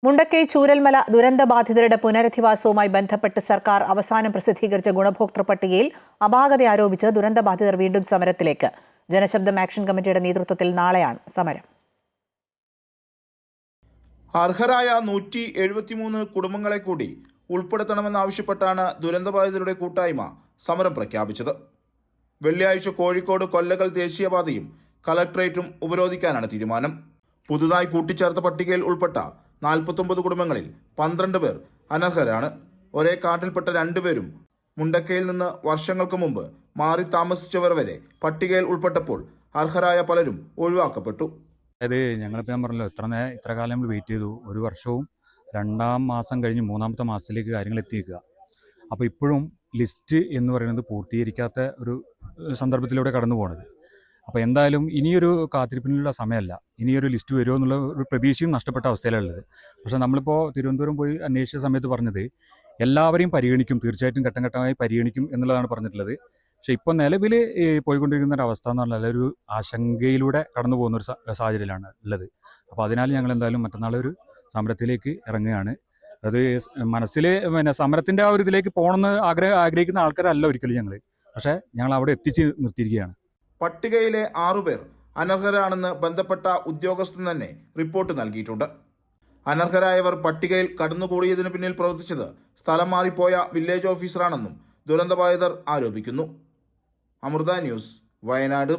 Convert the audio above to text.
മുണ്ടക്കൈ ചൂരൽമല ദുരന്തബാധിതരുടെ പുനരധിവാസവുമായി ബന്ധപ്പെട്ട് സർക്കാർ അവസാനം പ്രസിദ്ധീകരിച്ച ഗുണഭോക്തൃ പട്ടികയിൽ അപാകത ആരോപിച്ച് ദുരന്തബാധിതർ വീണ്ടും സമരത്തിലേക്ക്. ജനശബ്ദം ആക്ഷൻ കമ്മിറ്റിയുടെ നേതൃത്വത്തിൽ നാളെയാണ് സമരം. അർഹരായ 173 കുടുംബങ്ങളെ കൂടി ഉൾപ്പെടുത്തണമെന്നാവശ്യപ്പെട്ടാണ് ദുരന്തബാധിതരുടെ കൂട്ടായ്മ സമരം പ്രഖ്യാപിച്ചത്. വെള്ളിയാഴ്ച കോഴിക്കോട് കൊല്ലകൽ ദേശീയപാതയും കളക്ടറേറ്റും ഉപരോധിക്കാനാണ് തീരുമാനം. പുതുതായി കൂട്ടിച്ചേർത്ത പട്ടികയിൽ ഉൾപ്പെട്ട 49 കുടുംബങ്ങളിൽ 12 പേർ അനർഹരാണ്. ഒരേ കാട്ടിൽപ്പെട്ട 2 പേരും മുണ്ടക്കയിൽ നിന്ന് വർഷങ്ങൾക്ക് മുമ്പ് മാറി താമസിച്ചവർ വരെ പട്ടികയിൽ ഉൾപ്പെട്ടപ്പോൾ അർഹരായ പലരും ഒഴിവാക്കപ്പെട്ടു. അതായത് ഞങ്ങളിപ്പോൾ ഞാൻ പറഞ്ഞല്ലോ, ഇത്ര കാലം നമ്മൾ വെയിറ്റ് ചെയ്തു. 1 വർഷവും 2-ാം മാസം കഴിഞ്ഞ് 3-ാമത്തെ മാസത്തിലേക്ക് കാര്യങ്ങൾ എത്തിക്കുക. അപ്പോൾ ഇപ്പോഴും ലിസ്റ്റ് എന്ന് പറയുന്നത് പൂർത്തീകരിക്കാത്ത ഒരു സന്ദർഭത്തിലൂടെ കടന്നു പോകുന്നത്. അപ്പോൾ എന്തായാലും ഇനിയൊരു കാത്തിരിപ്പിനുള്ള സമയമല്ല. ഇനിയൊരു ലിസ്റ്റ് വരുമോ എന്നുള്ള ഒരു പ്രതീക്ഷയും നഷ്ടപ്പെട്ട അവസ്ഥയിലുള്ളത്. പക്ഷേ നമ്മളിപ്പോൾ തിരുവനന്തപുരം പോയി അന്വേഷിച്ച സമയത്ത് പറഞ്ഞത് എല്ലാവരെയും പരിഗണിക്കും, തീർച്ചയായിട്ടും ഘട്ടം ഘട്ടമായി പരിഗണിക്കും എന്നുള്ളതാണ് പറഞ്ഞിട്ടുള്ളത്. പക്ഷേ ഇപ്പോൾ നിലവിൽ പോയിക്കൊണ്ടിരിക്കുന്ന ഒരു അവസ്ഥ എന്ന് പറഞ്ഞാൽ ഒരു ആശങ്കയിലൂടെ കടന്നു പോകുന്ന ഒരു സാഹചര്യമാണ് ഉള്ളത്. അപ്പോൾ അതിനാൽ ഞങ്ങൾ എന്തായാലും മറ്റന്നാൾ ഒരു സമരത്തിലേക്ക് ഇറങ്ങുകയാണ്. അത് മനസ്സിൽ സമരത്തിൻ്റെ ആ ഒരു ഇതിലേക്ക് പോകണമെന്ന് ആഗ്രഹിക്കുന്ന ആൾക്കാരല്ല ഒരിക്കലും ഞങ്ങൾ. പക്ഷേ ഞങ്ങൾ അവിടെ എത്തിച്ച് നിർത്തിയിരിക്കുകയാണ്. പട്ടികയിലെ 6 പേർ അനർഹരാണെന്ന് ബന്ധപ്പെട്ട ഉദ്യോഗസ്ഥൻ തന്നെ റിപ്പോർട്ട് നൽകിയിട്ടുണ്ട്. അനർഹരായവർ പട്ടികയിൽ കടന്നുകൂടിയതിനു പിന്നിൽ പ്രവർത്തിച്ചത് സ്ഥലം മാറിപ്പോയ വില്ലേജ് ഓഫീസറാണെന്നും ദുരന്തബാധിതർ ആരോപിക്കുന്നു. അമൃത ന്യൂസ്, വയനാട്.